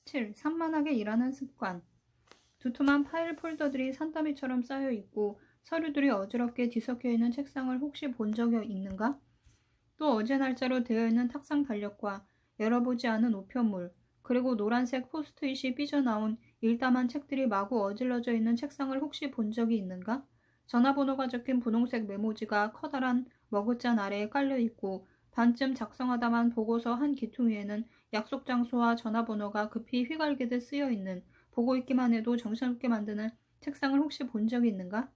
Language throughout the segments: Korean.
7. 산만하게 일하는 습관. 두툼한 파일 폴더들이 산더미처럼 쌓여 있고 서류들이 어지럽게 뒤섞여 있는 책상을 혹시 본 적이 있는가? 또 어제 날짜로 되어 있는 탁상 달력과 열어보지 않은 우편물, 그리고 노란색 포스트잇이 삐져나온 일담한 책들이 마구 어질러져 있는 책상을 혹시 본 적이 있는가? 전화번호가 적힌 분홍색 메모지가 커다란 머그잔 아래에 깔려 있고 반쯤 작성하다만 보고서 한 기퉁 위에는 약속 장소와 전화번호가 급히 휘갈기듯 쓰여 있는, 보고 있기만 해도 정신없게 만드는 책상을 혹시 본 적이 있는가?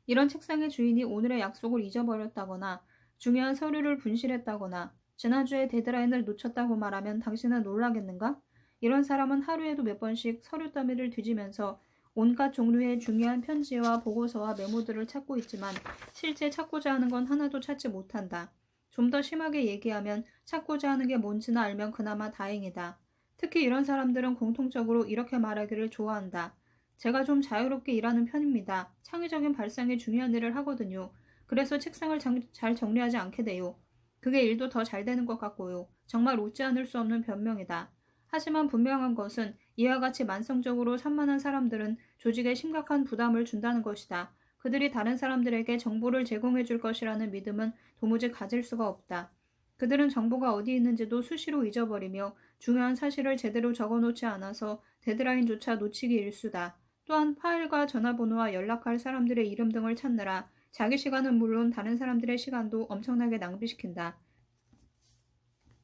이런 책상의 주인이 오늘의 약속을 잊어버렸다거나 중요한 서류를 분실했다거나 지난주에 데드라인을 놓쳤다고 말하면 당신은 놀라겠는가? 이런 사람은 하루에도 몇 번씩 서류 더미를 뒤지면서 온갖 종류의 중요한 편지와 보고서와 메모들을 찾고 있지만 실제 찾고자 하는 건 하나도 찾지 못한다. 좀 더 심하게 얘기하면 찾고자 하는 게 뭔지나 알면 그나마 다행이다. 특히 이런 사람들은 공통적으로 이렇게 말하기를 좋아한다. 제가 좀 자유롭게 일하는 편입니다. 창의적인 발상에 중요한 일을 하거든요. 그래서 책상을 잘 정리하지 않게 돼요. 그게 일도 더 잘 되는 것 같고요. 정말 웃지 않을 수 없는 변명이다. 하지만 분명한 것은 이와 같이 만성적으로 산만한 사람들은 조직에 심각한 부담을 준다는 것이다. 그들이 다른 사람들에게 정보를 제공해 줄 것이라는 믿음은 도무지 가질 수가 없다. 그들은 정보가 어디 있는지도 수시로 잊어버리며 중요한 사실을 제대로 적어놓지 않아서 데드라인조차 놓치기 일쑤다. 또한 파일과 전화번호와 연락할 사람들의 이름 등을 찾느라 자기 시간은 물론 다른 사람들의 시간도 엄청나게 낭비시킨다.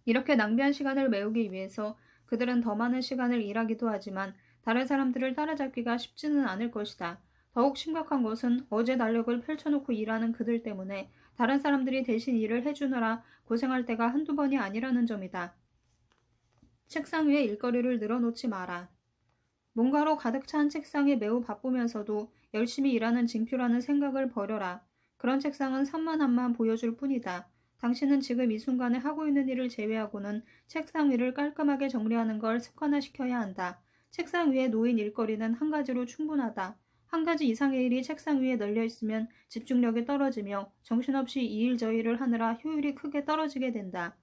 이렇게 낭비한 시간을 메우기 위해서 그들은 더 많은 시간을 일하기도 하지만 다른 사람들을 따라잡기가 쉽지는 않을 것이다. 더욱 심각한 것은 어제 달력을 펼쳐놓고 일하는 그들 때문에 다른 사람들이 대신 일을 해주느라 고생할 때가 한두 번이 아니라는 점이다. 책상 위에 일거리를 늘어놓지 마라. 뭔가로 가득 찬 책상에 매우 바쁘면서도 열심히 일하는 징표라는 생각을 버려라. 그런 책상은 산만함만 보여줄 뿐이다. 당신은 지금 이 순간에 하고 있는 일을 제외하고는 책상 위를 깔끔하게 정리하는 걸 습관화시켜야 한다. 책상 위에 놓인 일거리는 한 가지로 충분하다. 한 가지 이상의 일이 책상 위에 널려 있으면 집중력이 떨어지며 정신없이 이 일 저 일을 하느라 효율이 크게 떨어지게 된다.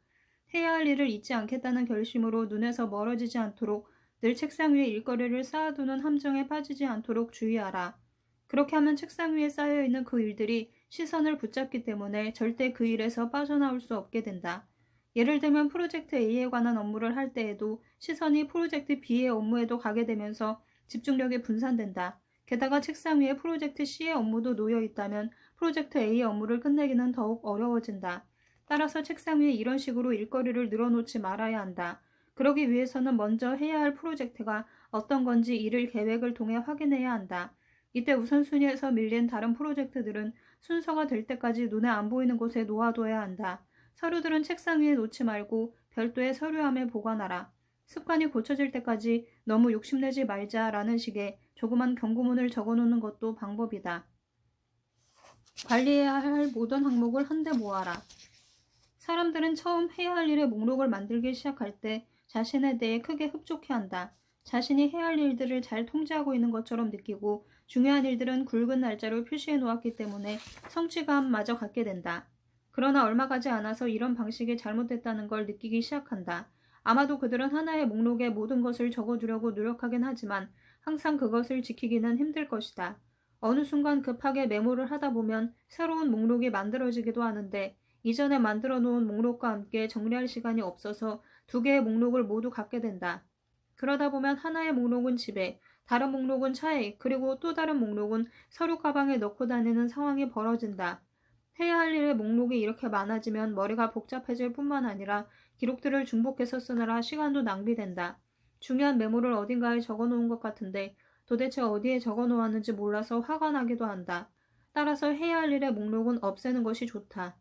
해야 할 일을 잊지 않겠다는 결심으로 눈에서 멀어지지 않도록 늘 책상 위에 일거리를 쌓아두는 함정에 빠지지 않도록 주의하라. 그렇게 하면 책상 위에 쌓여있는 그 일들이 시선을 붙잡기 때문에 절대 그 일에서 빠져나올 수 없게 된다. 예를 들면 프로젝트 A에 관한 업무를 할 때에도 시선이 프로젝트 B의 업무에도 가게 되면서 집중력이 분산된다. 게다가 책상 위에 프로젝트 C의 업무도 놓여 있다면 프로젝트 A의 업무를 끝내기는 더욱 어려워진다. 따라서 책상 위에 이런 식으로 일거리를 늘어놓지 말아야 한다. 그러기 위해서는 먼저 해야 할 프로젝트가 어떤 건지 이를 계획을 통해 확인해야 한다. 이때 우선순위에서 밀린 다른 프로젝트들은 순서가 될 때까지 눈에 안 보이는 곳에 놓아둬야 한다. 서류들은 책상 위에 놓지 말고 별도의 서류함에 보관하라. 습관이 고쳐질 때까지 너무 욕심내지 말자라는 식의 조그만 경고문을 적어놓는 것도 방법이다. 관리해야 할 모든 항목을 한데 모아라. 사람들은 처음 해야 할 일의 목록을 만들기 시작할 때 자신에 대해 크게 흡족해한다. 자신이 해야 할 일들을 잘 통제하고 있는 것처럼 느끼고 중요한 일들은 굵은 날짜로 표시해 놓았기 때문에 성취감마저 갖게 된다. 그러나 얼마 가지 않아서 이런 방식이 잘못됐다는 걸 느끼기 시작한다. 아마도 그들은 하나의 목록에 모든 것을 적어두려고 노력하긴 하지만 항상 그것을 지키기는 힘들 것이다. 어느 순간 급하게 메모를 하다 보면 새로운 목록이 만들어지기도 하는데 이전에 만들어 놓은 목록과 함께 정리할 시간이 없어서 두 개의 목록을 모두 갖게 된다. 그러다 보면 하나의 목록은 집에, 다른 목록은 차에, 그리고 또 다른 목록은 서류 가방에 넣고 다니는 상황이 벌어진다. 해야 할 일의 목록이 이렇게 많아지면 머리가 복잡해질 뿐만 아니라 기록들을 중복해서 쓰느라 시간도 낭비된다. 중요한 메모를 어딘가에 적어놓은 것 같은데 도대체 어디에 적어놓았는지 몰라서 화가 나기도 한다. 따라서 해야 할 일의 목록은 없애는 것이 좋다.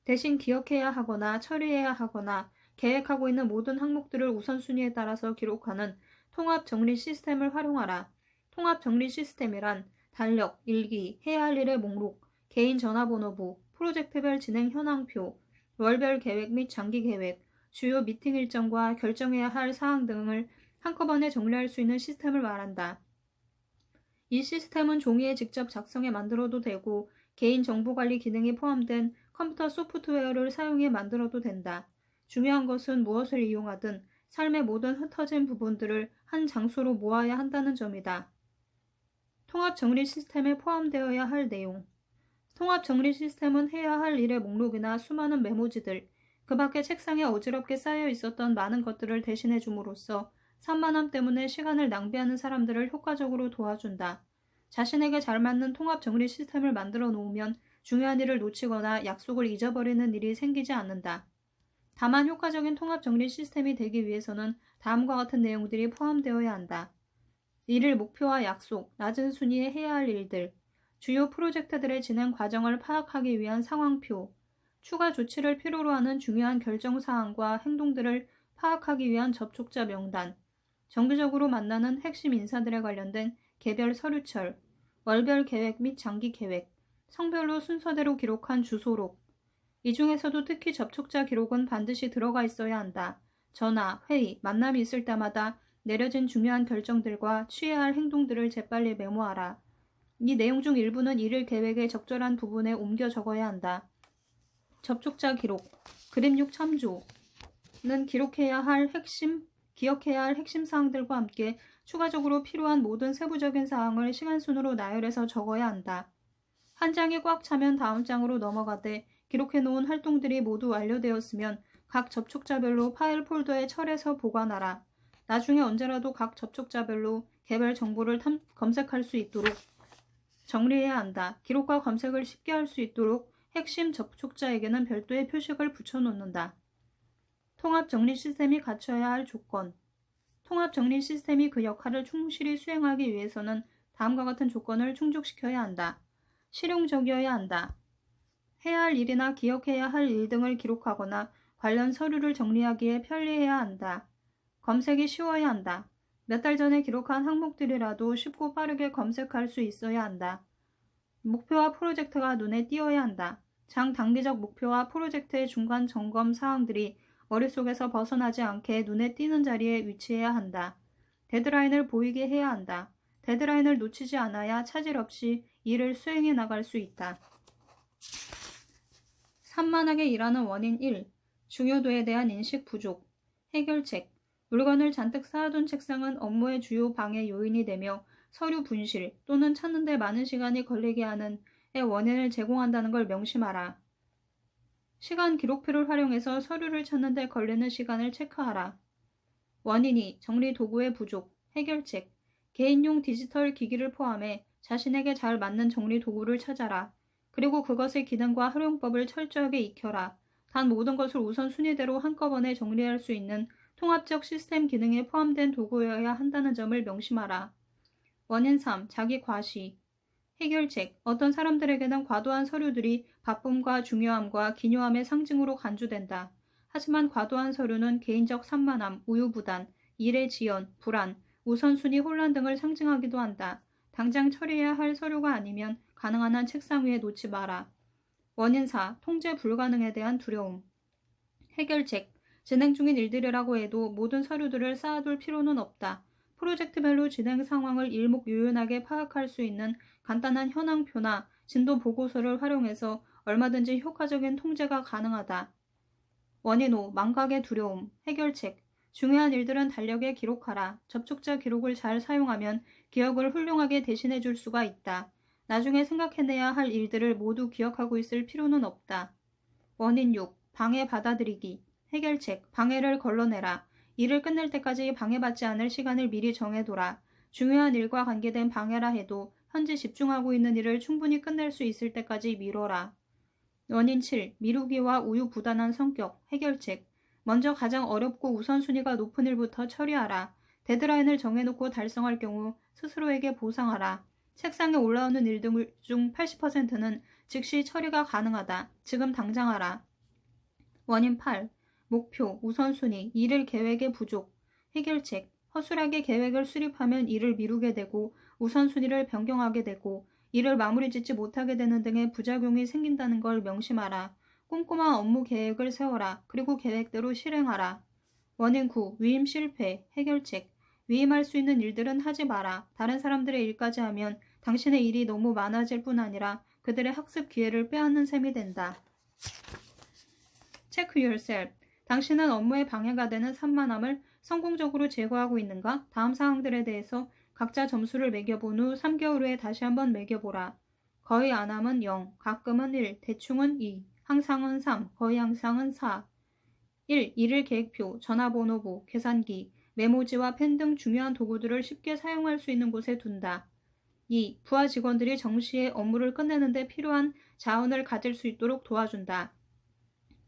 대신 기억해야 하거나 처리해야 하거나 계획하고 있는 모든 항목들을 우선순위에 따라서 기록하는 통합 정리 시스템을 활용하라. 통합 정리 시스템이란 달력, 일기, 해야 할 일의 목록, 개인 전화번호부, 프로젝트별 진행 현황표, 월별 계획 및 장기 계획, 주요 미팅 일정과 결정해야 할 사항 등을 한꺼번에 정리할 수 있는 시스템을 말한다. 이 시스템은 종이에 직접 작성해 만들어도 되고 개인 정보관리 기능이 포함된 컴퓨터 소프트웨어를 사용해 만들어도 된다. 중요한 것은 무엇을 이용하든 삶의 모든 흩어진 부분들을 한 장소로 모아야 한다는 점이다. 통합 정리 시스템에 포함되어야 할 내용. 통합 정리 시스템은 해야 할 일의 목록이나 수많은 메모지들, 그 밖에 책상에 어지럽게 쌓여 있었던 많은 것들을 대신해 줌으로써 산만함 때문에 시간을 낭비하는 사람들을 효과적으로 도와준다. 자신에게 잘 맞는 통합 정리 시스템을 만들어 놓으면 중요한 일을 놓치거나 약속을 잊어버리는 일이 생기지 않는다. 다만 효과적인 통합 정리 시스템이 되기 위해서는 다음과 같은 내용들이 포함되어야 한다. 일일 목표와 약속, 낮은 순위에 해야 할 일들, 주요 프로젝트들의 진행 과정을 파악하기 위한 상황표, 추가 조치를 필요로 하는 중요한 결정사항과 행동들을 파악하기 위한 접촉자 명단, 정기적으로 만나는 핵심 인사들에 관련된 개별 서류철, 월별 계획 및 장기 계획, 성별로 순서대로 기록한 주소록. 이 중에서도 특히 접촉자 기록은 반드시 들어가 있어야 한다. 전화, 회의, 만남이 있을 때마다 내려진 중요한 결정들과 취해야 할 행동들을 재빨리 메모하라. 이 내용 중 일부는 일일 계획의 적절한 부분에 옮겨 적어야 한다. 접촉자 기록, 그림육 참조는 기억해야 할 핵심 사항들과 함께 추가적으로 필요한 모든 세부적인 사항을 시간순으로 나열해서 적어야 한다. 한 장이 꽉 차면 다음 장으로 넘어가되 기록해놓은 활동들이 모두 완료되었으면 각 접촉자별로 파일 폴더에 철해서 보관하라. 나중에 언제라도 각 접촉자별로 개별 정보를 검색할 수 있도록 정리해야 한다. 기록과 검색을 쉽게 할 수 있도록 핵심 접촉자에게는 별도의 표식을 붙여놓는다. 통합 정리 시스템이 갖춰야 할 조건. 통합 정리 시스템이 그 역할을 충실히 수행하기 위해서는 다음과 같은 조건을 충족시켜야 한다. 실용적이어야 한다. 해야 할 일이나 기억해야 할 일 등을 기록하거나 관련 서류를 정리하기에 편리해야 한다. 검색이 쉬워야 한다. 몇 달 전에 기록한 항목들이라도 쉽고 빠르게 검색할 수 있어야 한다. 목표와 프로젝트가 눈에 띄어야 한다. 장단기적 목표와 프로젝트의 중간 점검 사항들이 머릿속에서 벗어나지 않게 눈에 띄는 자리에 위치해야 한다. 데드라인을 보이게 해야 한다. 데드라인을 놓치지 않아야 차질 없이 일을 수행해 나갈 수 있다. 산만하게 일하는 원인 1. 중요도에 대한 인식 부족. 해결책. 물건을 잔뜩 쌓아둔 책상은 업무의 주요 방해 요인이 되며 서류 분실 또는 찾는 데 많은 시간이 걸리게 하는 원인을 제공한다는 걸 명심하라. 시간 기록표를 활용해서 서류를 찾는 데 걸리는 시간을 체크하라. 원인 2. 정리 도구의 부족. 해결책. 개인용 디지털 기기를 포함해 자신에게 잘 맞는 정리 도구를 찾아라. 그리고 그것의 기능과 활용법을 철저하게 익혀라. 단 모든 것을 우선순위대로 한꺼번에 정리할 수 있는 통합적 시스템 기능에 포함된 도구여야 한다는 점을 명심하라. 원인 3. 자기 과시. 해결책. 어떤 사람들에게는 과도한 서류들이 바쁨과 중요함과 기묘함의 상징으로 간주된다. 하지만 과도한 서류는 개인적 산만함, 우유부단, 일의 지연, 불안, 우선순위 혼란 등을 상징하기도 한다. 당장 처리해야 할 서류가 아니면 가능한 한 책상 위에 놓지 마라. 원인 4. 통제 불가능에 대한 두려움. 해결책. 진행 중인 일들이라고 해도 모든 서류들을 쌓아둘 필요는 없다. 프로젝트별로 진행 상황을 일목요연하게 파악할 수 있는 간단한 현황표나 진도 보고서를 활용해서 얼마든지 효과적인 통제가 가능하다. 원인 5. 망각의 두려움. 해결책. 중요한 일들은 달력에 기록하라. 접촉자 기록을 잘 사용하면 기억을 훌륭하게 대신해 줄 수가 있다. 나중에 생각해내야 할 일들을 모두 기억하고 있을 필요는 없다. 원인 6. 방해 받아들이기. 해결책. 방해를 걸러내라. 일을 끝낼 때까지 방해받지 않을 시간을 미리 정해둬라. 중요한 일과 관계된 방해라 해도 현재 집중하고 있는 일을 충분히 끝낼 수 있을 때까지 미뤄라. 원인 7. 미루기와 우유부단한 성격. 해결책. 먼저 가장 어렵고 우선순위가 높은 일부터 처리하라. 데드라인을 정해놓고 달성할 경우 스스로에게 보상하라. 책상에 올라오는 일들 중 80%는 즉시 처리가 가능하다. 지금 당장 하라. 원인 8. 목표, 우선순위, 일일 계획의 부족. 해결책. 허술하게 계획을 수립하면 일을 미루게 되고 우선순위를 변경하게 되고 일을 마무리 짓지 못하게 되는 등의 부작용이 생긴다는 걸 명심하라. 꼼꼼한 업무 계획을 세워라. 그리고 계획대로 실행하라. 원인 9. 위임 실패. 해결책. 위임할 수 있는 일들은 하지 마라. 다른 사람들의 일까지 하면 당신의 일이 너무 많아질 뿐 아니라 그들의 학습 기회를 빼앗는 셈이 된다. Check yourself. 당신은 업무에 방해가 되는 산만함을 성공적으로 제거하고 있는가? 다음 사항들에 대해서 각자 점수를 매겨본 후 3개월 후에 다시 한번 매겨보라. 거의 안 함은 0, 가끔은 1, 대충은 2, 항상은 3, 거의 항상은 4. 1. 일일 계획표, 전화번호부, 계산기, 메모지와 펜 등 중요한 도구들을 쉽게 사용할 수 있는 곳에 둔다. 2. 부하 직원들이 정시에 업무를 끝내는 데 필요한 자원을 가질 수 있도록 도와준다.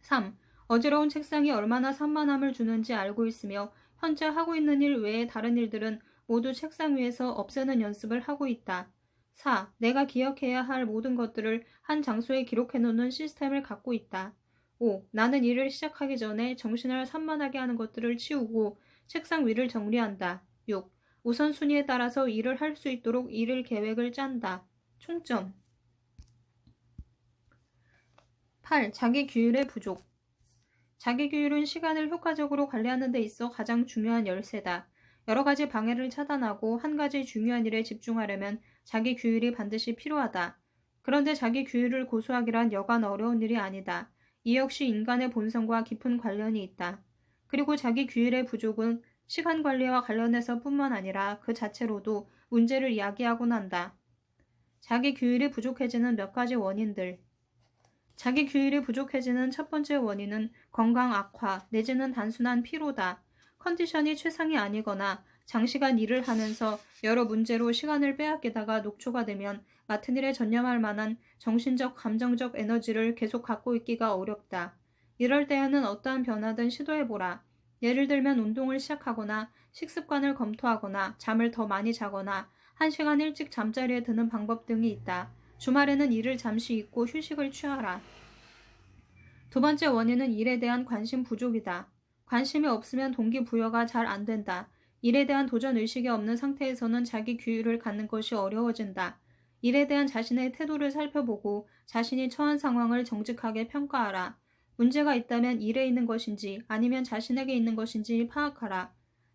3. 어지러운 책상이 얼마나 산만함을 주는지 알고 있으며 현재 하고 있는 일 외에 다른 일들은 모두 책상 위에서 없애는 연습을 하고 있다. 4. 내가 기억해야 할 모든 것들을 한 장소에 기록해놓는 시스템을 갖고 있다. 5. 나는 일을 시작하기 전에 정신을 산만하게 하는 것들을 치우고 책상 위를 정리한다. 6. 우선순위에 따라서 일을 할 수 있도록 일을 계획을 짠다. 총점. 8. 자기 규율의 부족. 자기 규율은 시간을 효과적으로 관리하는 데 있어 가장 중요한 열쇠다. 여러 가지 방해를 차단하고 한 가지 중요한 일에 집중하려면 자기 규율이 반드시 필요하다. 그런데 자기 규율을 고수하기란 여간 어려운 일이 아니다. 이 역시 인간의 본성과 깊은 관련이 있다. 그리고 자기 규율의 부족은 시간 관리와 관련해서 뿐만 아니라 그 자체로도 문제를 야기하곤 한다. 자기 규율이 부족해지는 몇 가지 원인들. 자기 규율이 부족해지는 첫 번째 원인은 건강 악화 내지는 단순한 피로다. 컨디션이 최상이 아니거나 장시간 일을 하면서 여러 문제로 시간을 빼앗기다가 녹초가 되면 맡은 일에 전념할 만한 정신적, 감정적 에너지를 계속 갖고 있기가 어렵다. 이럴 때에는 어떠한 변화든 시도해보라. 예를 들면 운동을 시작하거나 식습관을 검토하거나 잠을 더 많이 자거나 1시간 일찍 잠자리에 드는 방법 등이 있다. 주말에는 일을 잠시 잊고 휴식을 취하라. 두 번째 원인은 일에 대한 관심 부족이다. 관심이 없으면 동기부여가 잘 안 된다. 일에 대한 도전 의식이 없는 상태에서는 자기 규율을 갖는 것이 어려워진다. 일에 대한 자신의 태도를 살펴보고 자신이 처한 상황을 정직하게 평가하라. 문제가 있다면 일에 있는 것인지 아니면 자신에게 있는 것인지 파악하라.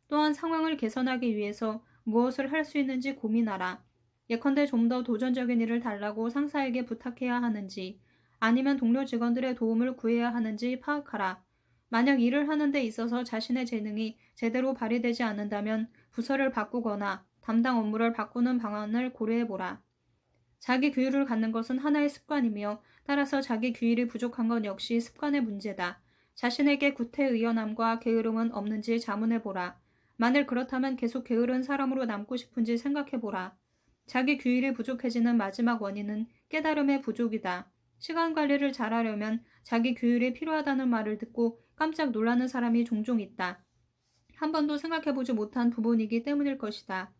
또한 상황을 개선하기 위해서 무엇을 할 수 있는지 고민하라. 예컨대 좀 더 도전적인 일을 달라고 상사에게 부탁해야 하는지 아니면 동료 직원들의 도움을 구해야 하는지 파악하라. 만약 일을 하는 데 있어서 자신의 재능이 제대로 발휘되지 않는다면 부서를 바꾸거나 담당 업무를 바꾸는 방안을 고려해보라. 자기 규율을 갖는 것은 하나의 습관이며 따라서 자기 규율이 부족한 건 역시 습관의 문제다. 자신에게 구태의연함과 게으름은 없는지 자문해보라. 만일 그렇다면 계속 게으른 사람으로 남고 싶은지 생각해보라. 자기 규율이 부족해지는 마지막 원인은 깨달음의 부족이다. 시간 관리를 잘하려면 자기 규율이 필요하다는 말을 듣고 깜짝 놀라는 사람이 종종 있다. 한 번도 생각해보지 못한 부분이기 때문일 것이다.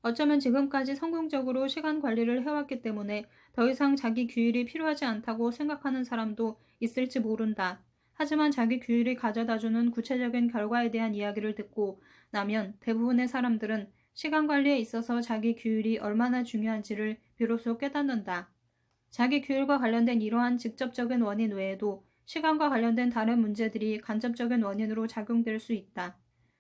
어쩌면 지금까지 성공적으로 시간 관리를 해왔기 때문에 더 이상 자기 규율이 필요하지 않다고 생각하는 사람도 있을지 모른다. 하지만 자기 규율이 가져다주는 구체적인 결과에 대한 이야기를 듣고 나면 대부분의 사람들은 시간 관리에 있어서 자기 규율이 얼마나 중요한지를 비로소 깨닫는다. 자기 규율과 관련된 이러한 직접적인 원인 외에도 시간과 관련된 다른 문제들이 간접적인 원인으로 작용될 수 있다.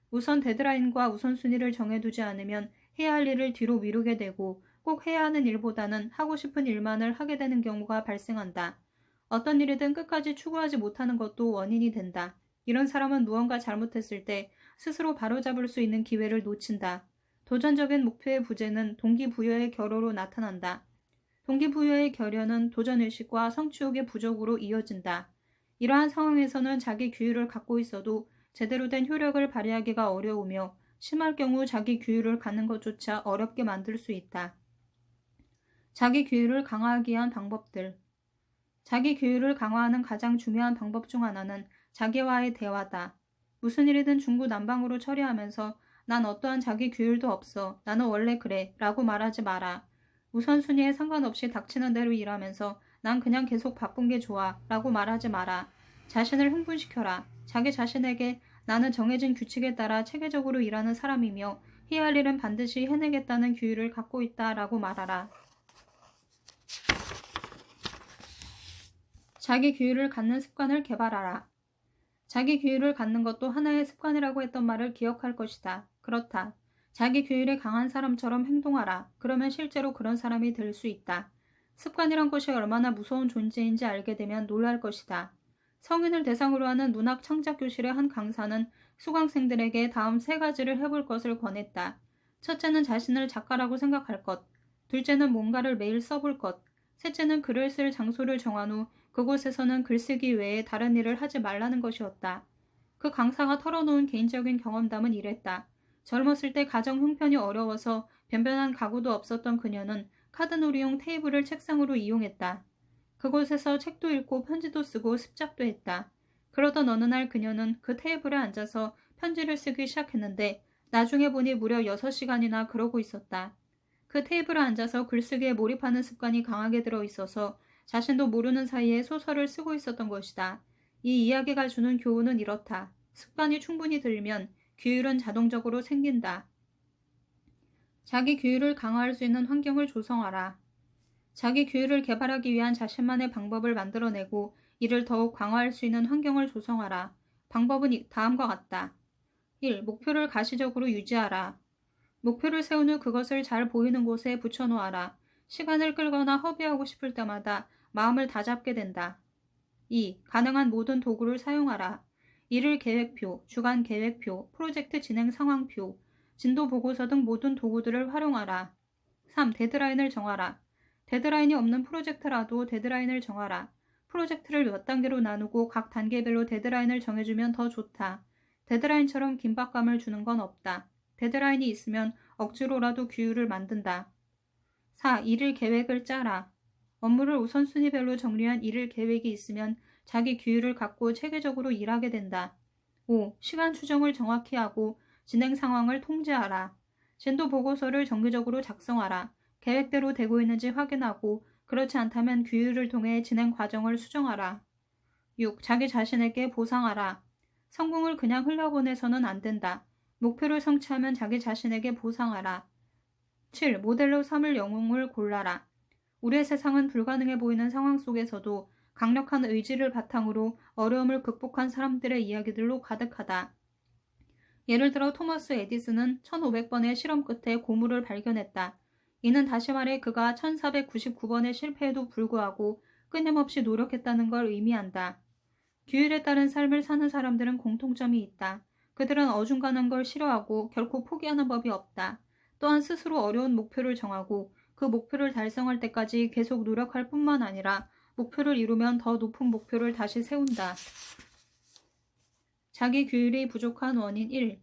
우선 데드라인과 우선순위를 정해두지 않으면 해야 할 일을 뒤로 미루게 되고 꼭 해야 하는 일보다는 하고 싶은 일만을 하게 되는 경우가 발생한다. 어떤 일이든 끝까지 추구하지 못하는 것도 원인이 된다. 이런 사람은 무언가 잘못했을 때 스스로 바로잡을 수 있는 기회를 놓친다. 도전적인 목표의 부재는 동기부여의 결여로 나타난다. 동기부여의 결여는 도전의식과 성취욕의 부족으로 이어진다. 이러한 상황에서는 자기 규율을 갖고 있어도 제대로 된 효력을 발휘하기가 어려우며 심할 경우 자기 규율을 갖는 것조차 어렵게 만들 수 있다. 자기 규율을 강화하기 위한 방법들. 자기 규율을 강화하는 가장 중요한 방법 중 하나는 자기와의 대화다. 무슨 일이든 중구난방으로 처리하면서 난 어떠한 자기 규율도 없어. 나는 원래 그래. 라고 말하지 마라. 우선순위에 상관없이 닥치는 대로 일하면서 난 그냥 계속 바쁜 게 좋아. 라고 말하지 마라. 자신을 흥분시켜라. 자기 자신에게 나는 정해진 규칙에 따라 체계적으로 일하는 사람이며 해야 할 일은 반드시 해내겠다는 규율을 갖고 있다 라고 말하라. 자기 규율을 갖는 습관을 개발하라. 자기 규율을 갖는 것도 하나의 습관이라고 했던 말을 기억할 것이다. 그렇다. 자기 규율이 강한 사람처럼 행동하라. 그러면 실제로 그런 사람이 될 수 있다. 습관이란 것이 얼마나 무서운 존재인지 알게 되면 놀랄 것이다. 성인을 대상으로 하는 문학 창작 교실의 한 강사는 수강생들에게 다음 3가지를 해볼 것을 권했다. 첫째는 자신을 작가라고 생각할 것, 둘째는 뭔가를 매일 써볼 것, 셋째는 글을 쓸 장소를 정한 후 그곳에서는 글쓰기 외에 다른 일을 하지 말라는 것이었다. 그 강사가 털어놓은 개인적인 경험담은 이랬다. 젊었을 때 가정 형편이 어려워서 변변한 가구도 없었던 그녀는 카드놀이용 테이블을 책상으로 이용했다. 그곳에서 책도 읽고 편지도 쓰고 습작도 했다. 그러던 어느 날 그녀는 그 테이블에 앉아서 편지를 쓰기 시작했는데 나중에 보니 무려 6시간이나 그러고 있었다. 그 테이블에 앉아서 글쓰기에 몰입하는 습관이 강하게 들어있어서 자신도 모르는 사이에 소설을 쓰고 있었던 것이다. 이 이야기가 주는 교훈은 이렇다. 습관이 충분히 들면 규율은 자동적으로 생긴다. 자기 규율을 강화할 수 있는 환경을 조성하라. 자기 규율을 개발하기 위한 자신만의 방법을 만들어내고 이를 더욱 강화할 수 있는 환경을 조성하라. 방법은 다음과 같다. 1. 목표를 가시적으로 유지하라. 목표를 세운 후 그것을 잘 보이는 곳에 붙여놓아라. 시간을 끌거나 허비하고 싶을 때마다 마음을 다잡게 된다. 2. 가능한 모든 도구를 사용하라. 일일 계획표, 주간 계획표, 프로젝트 진행 상황표, 진도 보고서 등 모든 도구들을 활용하라. 3. 데드라인을 정하라. 데드라인이 없는 프로젝트라도 데드라인을 정하라. 프로젝트를 몇 단계로 나누고 각 단계별로 데드라인을 정해주면 더 좋다. 데드라인처럼 긴박감을 주는 건 없다. 데드라인이 있으면 억지로라도 규율을 만든다. 4. 일일 계획을 짜라. 업무를 우선순위별로 정리한 일일 계획이 있으면 자기 규율을 갖고 체계적으로 일하게 된다. 5. 시간 추정을 정확히 하고 진행 상황을 통제하라. 진도 보고서를 정기적으로 작성하라. 계획대로 되고 있는지 확인하고 그렇지 않다면 규율을 통해 진행 과정을 수정하라. 6. 자기 자신에게 보상하라. 성공을 그냥 흘려보내서는 안 된다. 목표를 성취하면 자기 자신에게 보상하라. 7. 모델로 삼을 영웅을 골라라. 우리의 세상은 불가능해 보이는 상황 속에서도 강력한 의지를 바탕으로 어려움을 극복한 사람들의 이야기들로 가득하다. 예를 들어 토마스 에디슨은 1500번의 실험 끝에 고무를 발견했다. 이는 다시 말해 그가 1499번의 실패에도 불구하고 끊임없이 노력했다는 걸 의미한다. 규율에 따른 삶을 사는 사람들은 공통점이 있다. 그들은 어중간한 걸 싫어하고 결코 포기하는 법이 없다. 또한 스스로 어려운 목표를 정하고 그 목표를 달성할 때까지 계속 노력할 뿐만 아니라 목표를 이루면 더 높은 목표를 다시 세운다. 자기 규율이 부족한 원인 1.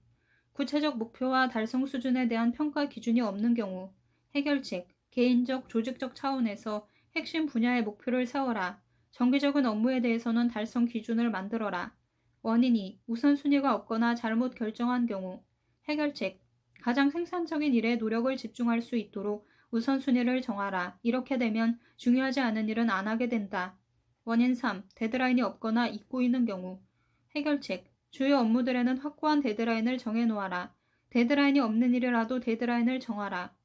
구체적 목표와 달성 수준에 대한 평가 기준이 없는 경우. 해결책, 개인적, 조직적 차원에서 핵심 분야의 목표를 세워라. 정기적인 업무에 대해서는 달성 기준을 만들어라. 원인 2. 우선순위가 없거나 잘못 결정한 경우. 해결책, 가장 생산적인 일에 노력을 집중할 수 있도록 우선순위를 정하라. 이렇게 되면 중요하지 않은 일은 안 하게 된다. 원인 3. 데드라인이 없거나 잊고 있는 경우. 해결책, 주요 업무들에는 확고한 데드라인을 정해놓아라. 데드라인이 없는 일이라도 데드라인을 정하라.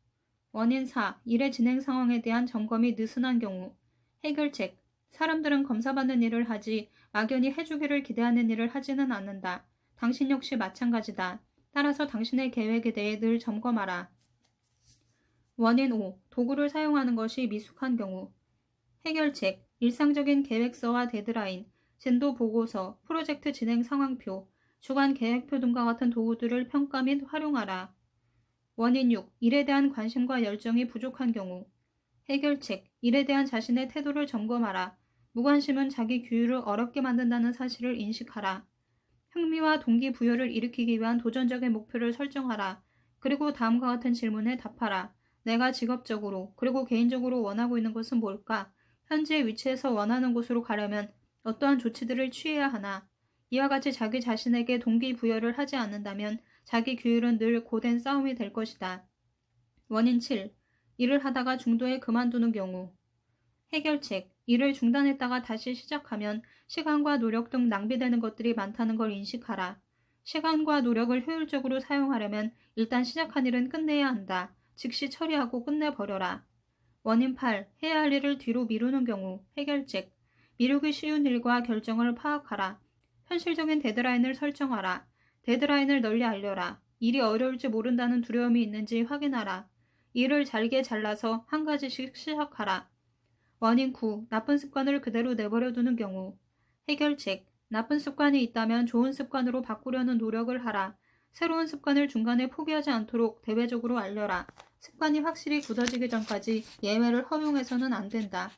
원인 4. 일의 진행 상황에 대한 점검이 느슨한 경우. 해결책, 사람들은 검사받는 일을 하지 막연히 해주기를 기대하는 일을 하지는 않는다. 당신 역시 마찬가지다. 따라서 당신의 계획에 대해 늘 점검하라. 원인 5. 도구를 사용하는 것이 미숙한 경우. 해결책, 일상적인 계획서와 데드라인, 진도 보고서, 프로젝트 진행 상황표, 주간 계획표 등과 같은 도구들을 평가 및 활용하라. 원인 6. 일에 대한 관심과 열정이 부족한 경우. 해결책, 일에 대한 자신의 태도를 점검하라. 무관심은 자기 규율을 어렵게 만든다는 사실을 인식하라. 흥미와 동기부여를 일으키기 위한 도전적인 목표를 설정하라. 그리고 다음과 같은 질문에 답하라. 내가 직업적으로 그리고 개인적으로 원하고 있는 것은 뭘까? 현재의 위치에서 원하는 곳으로 가려면 어떠한 조치들을 취해야 하나? 이와 같이 자기 자신에게 동기부여를 하지 않는다면 자기 규율은 늘 고된 싸움이 될 것이다. 원인 7. 일을 하다가 중도에 그만두는 경우. 해결책, 일을 중단했다가 다시 시작하면 시간과 노력 등 낭비되는 것들이 많다는 걸 인식하라. 시간과 노력을 효율적으로 사용하려면 일단 시작한 일은 끝내야 한다. 즉시 처리하고 끝내버려라. 원인 8. 해야 할 일을 뒤로 미루는 경우. 해결책, 미루기 쉬운 일과 결정을 파악하라. 현실적인 데드라인을 설정하라. 데드라인을 널리 알려라. 일이 어려울지 모른다는 두려움이 있는지 확인하라. 일을 잘게 잘라서 한 가지씩 시작하라. 원인 9. 나쁜 습관을 그대로 내버려 두는 경우. 해결책, 나쁜 습관이 있다면 좋은 습관으로 바꾸려는 노력을 하라. 새로운 습관을 중간에 포기하지 않도록 대외적으로 알려라. 습관이 확실히 굳어지기 전까지 예외를 허용해서는 안 된다.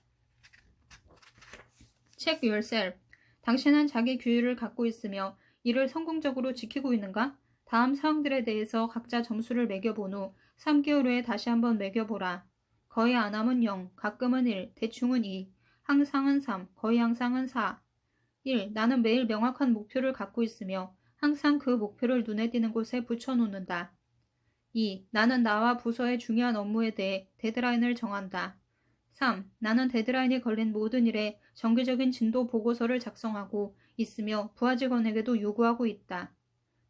Check yourself. 당신은 자기 규율을 갖고 있으며 이를 성공적으로 지키고 있는가? 다음 사항들에 대해서 각자 점수를 매겨본 후 3개월 후에 다시 한번 매겨보라. 거의 안 하면 0, 가끔은 1, 대충은 2, 항상은 3, 거의 항상은 4. 1. 나는 매일 명확한 목표를 갖고 있으며 항상 그 목표를 눈에 띄는 곳에 붙여놓는다. 2. 나는 나와 부서의 중요한 업무에 대해 데드라인을 정한다. 3. 나는 데드라인이 걸린 모든 일에 정기적인 진도 보고서를 작성하고 있으며 부하 직원에게도 요구하고 있다.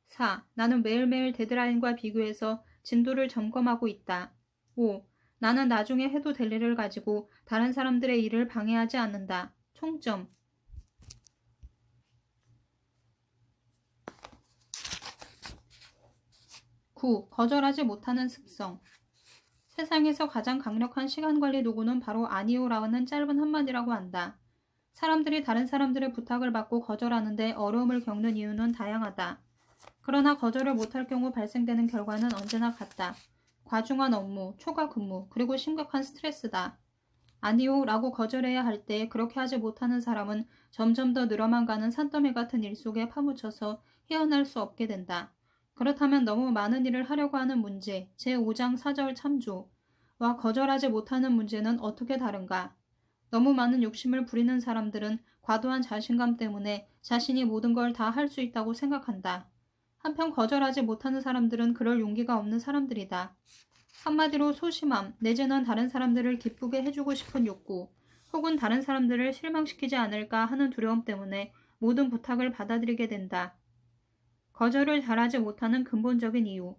4. 나는 매일매일 데드라인과 비교해서 진도를 점검하고 있다. 5. 나는 나중에 해도 될 일을 가지고 다른 사람들의 일을 방해하지 않는다. 총점. 9. 거절하지 못하는 습성. 세상에서 가장 강력한 시간관리 도구는 바로 아니오라는 짧은 한마디라고 한다. 사람들이 다른 사람들의 부탁을 받고 거절하는데 어려움을 겪는 이유는 다양하다. 그러나 거절을 못할 경우 발생되는 결과는 언제나 같다. 과중한 업무, 초과 근무, 그리고 심각한 스트레스다. 아니오라고 거절해야 할 때 그렇게 하지 못하는 사람은 점점 더 늘어만 가는 산더미 같은 일 속에 파묻혀서 헤어날 수 없게 된다. 그렇다면 너무 많은 일을 하려고 하는 문제, 제5장 4절 참조와 거절하지 못하는 문제는 어떻게 다른가? 너무 많은 욕심을 부리는 사람들은 과도한 자신감 때문에 자신이 모든 걸 다 할 수 있다고 생각한다. 한편 거절하지 못하는 사람들은 그럴 용기가 없는 사람들이다. 한마디로 소심함, 내지는 다른 사람들을 기쁘게 해주고 싶은 욕구, 혹은 다른 사람들을 실망시키지 않을까 하는 두려움 때문에 모든 부탁을 받아들이게 된다. 거절을 잘하지 못하는 근본적인 이유.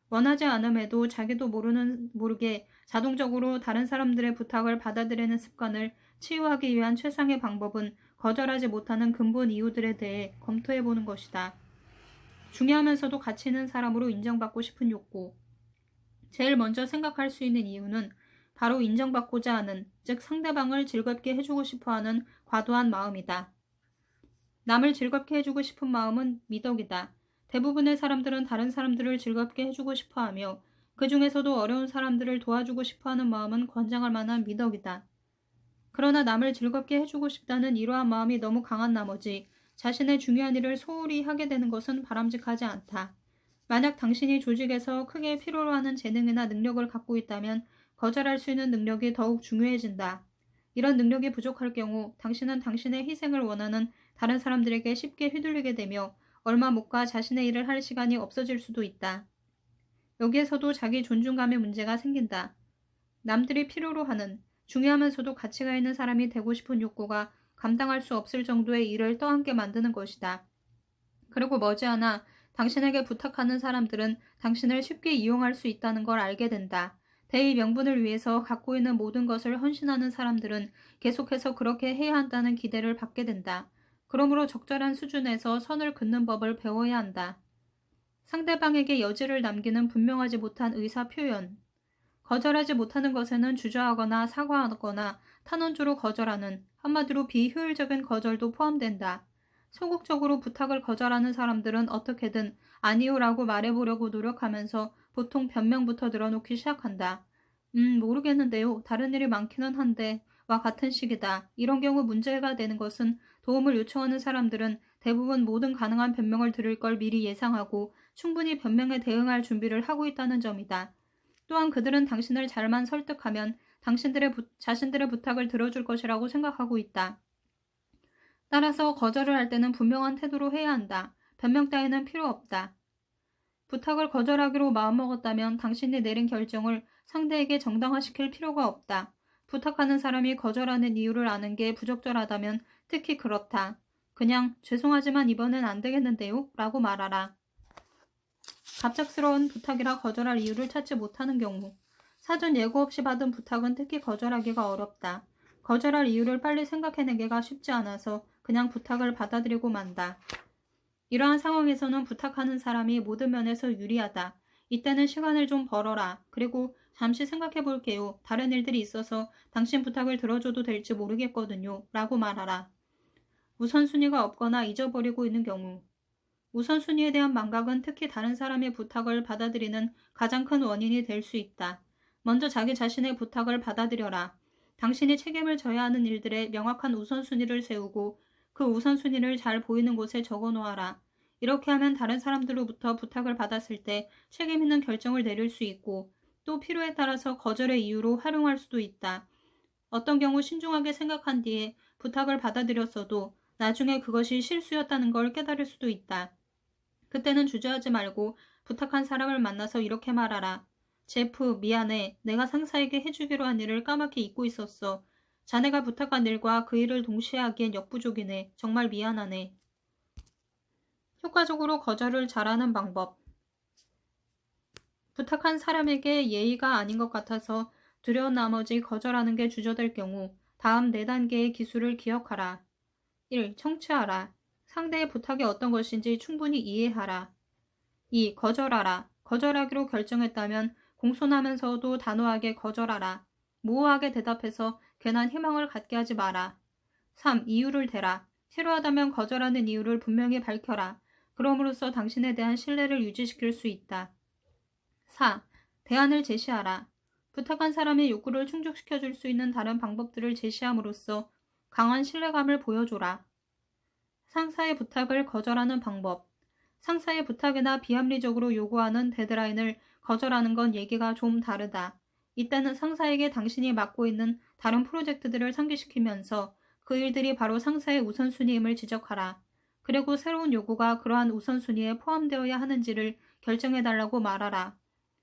원하지 않음에도 자기도 모르게 자동적으로 다른 사람들의 부탁을 받아들이는 습관을 치유하기 위한 최상의 방법은 거절하지 못하는 근본 이유들에 대해 검토해보는 것이다. 중요하면서도 가치 있는 사람으로 인정받고 싶은 욕구. 제일 먼저 생각할 수 있는 이유는 바로 인정받고자 하는, 즉 상대방을 즐겁게 해주고 싶어하는 과도한 마음이다. 남을 즐겁게 해주고 싶은 마음은 미덕이다. 대부분의 사람들은 다른 사람들을 즐겁게 해주고 싶어하며 그 중에서도 어려운 사람들을 도와주고 싶어하는 마음은 권장할 만한 미덕이다. 그러나 남을 즐겁게 해주고 싶다는 이러한 마음이 너무 강한 나머지 자신의 중요한 일을 소홀히 하게 되는 것은 바람직하지 않다. 만약 당신이 조직에서 크게 필요로 하는 재능이나 능력을 갖고 있다면 거절할 수 있는 능력이 더욱 중요해진다. 이런 능력이 부족할 경우 당신은 당신의 희생을 원하는 다른 사람들에게 쉽게 휘둘리게 되며 얼마 못 가 자신의 일을 할 시간이 없어질 수도 있다. 여기에서도 자기 존중감의 문제가 생긴다. 남들이 필요로 하는, 중요하면서도 가치가 있는 사람이 되고 싶은 욕구가 감당할 수 없을 정도의 일을 떠안게 만드는 것이다. 그리고 머지않아 당신에게 부탁하는 사람들은 당신을 쉽게 이용할 수 있다는 걸 알게 된다. 대의 명분을 위해서 갖고 있는 모든 것을 헌신하는 사람들은 계속해서 그렇게 해야 한다는 기대를 받게 된다. 그러므로 적절한 수준에서 선을 긋는 법을 배워야 한다. 상대방에게 여지를 남기는 분명하지 못한 의사 표현. 거절하지 못하는 것에는 주저하거나 사과하거나 탄원조로 거절하는, 한마디로 비효율적인 거절도 포함된다. 소극적으로 부탁을 거절하는 사람들은 어떻게든 아니요라고 말해보려고 노력하면서 보통 변명부터 늘어놓기 시작한다. 모르겠는데요. 다른 일이 많기는 한데 와 같은 식이다. 이런 경우 문제가 되는 것은 도움을 요청하는 사람들은 대부분 모든 가능한 변명을 들을 걸 미리 예상하고 충분히 변명에 대응할 준비를 하고 있다는 점이다. 또한 그들은 당신을 잘만 설득하면 자신들의 부탁을 들어줄 것이라고 생각하고 있다. 따라서 거절을 할 때는 분명한 태도로 해야 한다. 변명 따위는 필요 없다. 부탁을 거절하기로 마음먹었다면 당신이 내린 결정을 상대에게 정당화시킬 필요가 없다. 부탁하는 사람이 거절하는 이유를 아는 게 부적절하다면 특히 그렇다. 그냥 죄송하지만 이번엔 안 되겠는데요? 라고 말하라. 갑작스러운 부탁이라 거절할 이유를 찾지 못하는 경우. 사전 예고 없이 받은 부탁은 특히 거절하기가 어렵다. 거절할 이유를 빨리 생각해내기가 쉽지 않아서 그냥 부탁을 받아들이고 만다. 이러한 상황에서는 부탁하는 사람이 모든 면에서 유리하다. 이때는 시간을 좀 벌어라. 그리고 잠시 생각해 볼게요. 다른 일들이 있어서 당신 부탁을 들어줘도 될지 모르겠거든요. 라고 말하라. 우선순위가 없거나 잊어버리고 있는 경우. 우선순위에 대한 망각은 특히 다른 사람의 부탁을 받아들이는 가장 큰 원인이 될 수 있다. 먼저 자기 자신의 부탁을 받아들여라. 당신이 책임을 져야 하는 일들에 명확한 우선순위를 세우고 그 우선순위를 잘 보이는 곳에 적어 놓아라. 이렇게 하면 다른 사람들로부터 부탁을 받았을 때 책임 있는 결정을 내릴 수 있고 또 필요에 따라서 거절의 이유로 활용할 수도 있다. 어떤 경우 신중하게 생각한 뒤에 부탁을 받아들였어도 나중에 그것이 실수였다는 걸 깨달을 수도 있다. 그때는 주저하지 말고 부탁한 사람을 만나서 이렇게 말하라. 제프, 미안해. 내가 상사에게 해주기로 한 일을 까맣게 잊고 있었어. 자네가 부탁한 일과 그 일을 동시에 하기엔 역부족이네. 정말 미안하네. 효과적으로 거절을 잘하는 방법. 부탁한 사람에게 예의가 아닌 것 같아서 두려운 나머지 거절하는 게 주저될 경우 다음 4단계의 기술을 기억하라. 1. 청취하라. 상대의 부탁이 어떤 것인지 충분히 이해하라. 2. 거절하라. 거절하기로 결정했다면 공손하면서도 단호하게 거절하라. 모호하게 대답해서 괜한 희망을 갖게 하지 마라. 3. 이유를 대라. 필요하다면 거절하는 이유를 분명히 밝혀라. 그럼으로써 당신에 대한 신뢰를 유지시킬 수 있다. 4. 대안을 제시하라. 부탁한 사람의 욕구를 충족시켜줄 수 있는 다른 방법들을 제시함으로써 강한 신뢰감을 보여줘라. 상사의 부탁을 거절하는 방법. 상사의 부탁이나 비합리적으로 요구하는 데드라인을 거절하는 건 얘기가 좀 다르다. 이때는 상사에게 당신이 맡고 있는 다른 프로젝트들을 상기시키면서 그 일들이 바로 상사의 우선순위임을 지적하라. 그리고 새로운 요구가 그러한 우선순위에 포함되어야 하는지를 결정해달라고 말하라.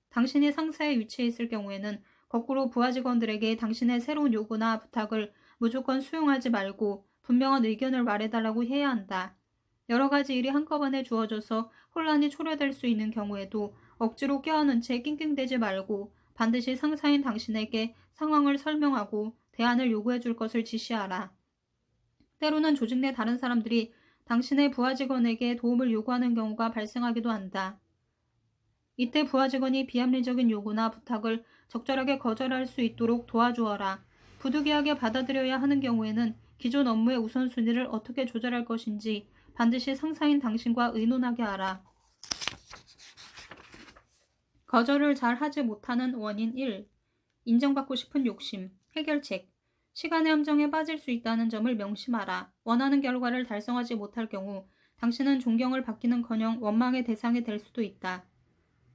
당신이 상사의 위치에 있을 경우에는 거꾸로 부하 직원들에게 당신의 새로운 요구나 부탁을 무조건 수용하지 말고 분명한 의견을 말해달라고 해야 한다. 여러 가지 일이 한꺼번에 주어져서 혼란이 초래될 수 있는 경우에도 억지로 껴안은 채 낑낑대지 말고 반드시 상사인 당신에게 상황을 설명하고 대안을 요구해 줄 것을 지시하라. 때로는 조직 내 다른 사람들이 당신의 부하 직원에게 도움을 요구하는 경우가 발생하기도 한다. 이때 부하 직원이 비합리적인 요구나 부탁을 적절하게 거절할 수 있도록 도와주어라. 부득이하게 받아들여야 하는 경우에는 기존 업무의 우선순위를 어떻게 조절할 것인지 반드시 상사인 당신과 의논하게 하라. 거절을 잘 하지 못하는 원인 1. 인정받고 싶은 욕심. 해결책. 시간의 함정에 빠질 수 있다는 점을 명심하라. 원하는 결과를 달성하지 못할 경우 당신은 존경을 받기는커녕 원망의 대상이 될 수도 있다.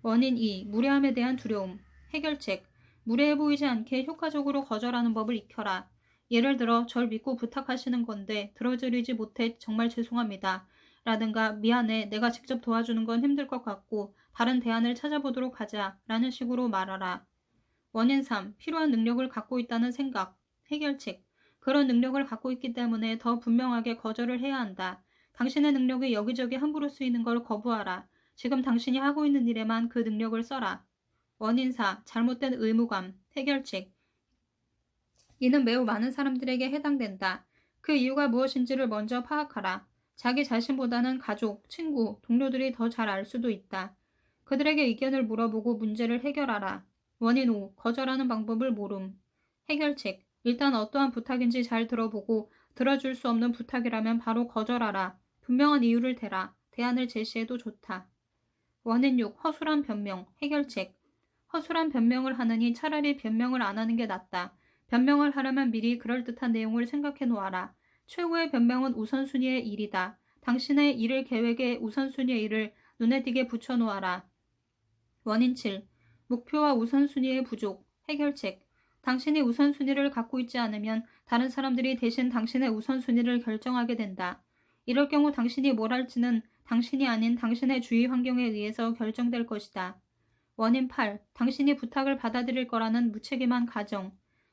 원인 2. 무례함에 대한 두려움. 해결책. 무례해 보이지 않게 효과적으로 거절하는 법을 익혀라. 예를 들어 절 믿고 부탁하시는 건데 들어드리지 못해 정말 죄송합니다. 라든가 미안해 내가 직접 도와주는 건 힘들 것 같고 다른 대안을 찾아보도록 하자 라는 식으로 말하라. 원인 3. 필요한 능력을 갖고 있다는 생각. 해결책. 그런 능력을 갖고 있기 때문에 더 분명하게 거절을 해야 한다. 당신의 능력이 여기저기 함부로 쓰이는 걸 거부하라. 지금 당신이 하고 있는 일에만 그 능력을 써라. 원인 4. 잘못된 의무감. 해결책. 이는 매우 많은 사람들에게 해당된다. 그 이유가 무엇인지를 먼저 파악하라. 자기 자신보다는 가족, 친구, 동료들이 더 잘 알 수도 있다. 그들에게 의견을 물어보고 문제를 해결하라. 원인 5. 거절하는 방법을 모름. 해결책. 일단 어떠한 부탁인지 잘 들어보고 들어줄 수 없는 부탁이라면 바로 거절하라. 분명한 이유를 대라. 대안을 제시해도 좋다. 원인 6. 허술한 변명. 해결책. 허술한 변명을 하느니 차라리 변명을 안 하는 게 낫다. 변명을 하려면 미리 그럴듯한 내용을 생각해 놓아라. 최고의 변명은 우선순위의 일이다. 당신의 일을 계획에 우선순위의 일을 눈에 띄게 붙여 놓아라. 원인 7. 목표와 우선순위의 부족. 해결책. 당신이 우선순위를 갖고 있지 않으면 다른 사람들이 대신 당신의 우선순위를 결정하게 된다. 이럴 경우 당신이 뭘 할지는 당신이 아닌 당신의 주위 환경에 의해서 결정될 것이다. 원인 8. 당신이 부탁을 받아들일 거라는 무책임한 가정.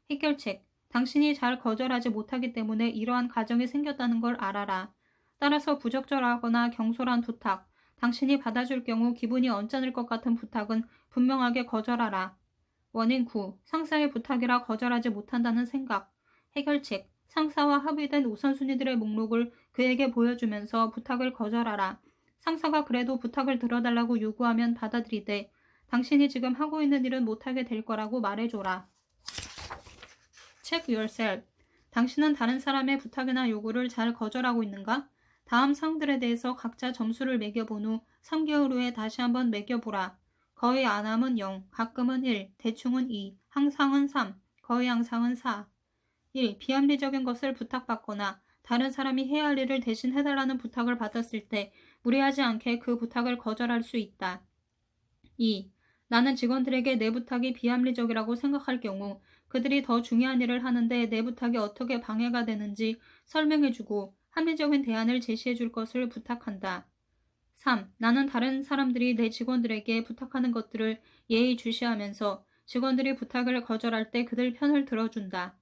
해결책. 당신이 잘 거절하지 못하기 때문에 이러한 가정이 생겼다는 걸 알아라. 따라서 부적절하거나 경솔한 부탁, 당신이 받아줄 경우 기분이 언짢을 것 같은 부탁은 분명하게 거절하라. 원인 9. 상사의 부탁이라 거절하지 못한다는 생각. 해결책. 상사와 합의된 우선순위들의 목록을 그에게 보여주면서 부탁을 거절하라. 상사가 그래도 부탁을 들어달라고 요구하면 받아들이되 당신이 지금 하고 있는 일은 못하게 될 거라고 말해줘라. Check yourself. 당신은 다른 사람의 부탁이나 요구를 잘 거절하고 있는가? 다음 사항들에 대해서 각자 점수를 매겨본 후 3개월 후에 다시 한번 매겨보라. 거의 안 함은 0, 가끔은 1, 대충은 2, 항상은 3, 거의 항상은 4. 1. 비합리적인 것을 부탁받거나 다른 사람이 해야 할 일을 대신 해달라는 부탁을 받았을 때 무리하지 않게 그 부탁을 거절할 수 있다. 2. 나는 직원들에게 내 부탁이 비합리적이라고 생각할 경우 그들이 더 중요한 일을 하는데 내 부탁이 어떻게 방해가 되는지 설명해주고 합리적인 대안을 제시해줄 것을 부탁한다. 3. 나는 다른 사람들이 내 직원들에게 부탁하는 것들을 예의주시하면서 직원들이 부탁을 거절할 때 그들 편을 들어준다.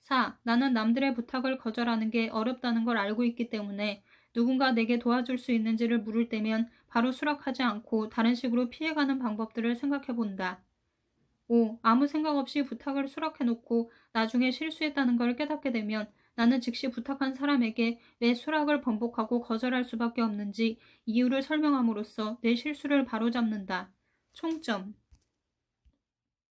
4. 나는 남들의 부탁을 거절하는 게 어렵다는 걸 알고 있기 때문에 누군가 내게 도와줄 수 있는지를 물을 때면 바로 수락하지 않고 다른 식으로 피해가는 방법들을 생각해 본다. 5. 아무 생각 없이 부탁을 수락해놓고 나중에 실수했다는 걸 깨닫게 되면 나는 즉시 부탁한 사람에게 왜 수락을 번복하고 거절할 수밖에 없는지 이유를 설명함으로써 내 실수를 바로잡는다. 총점.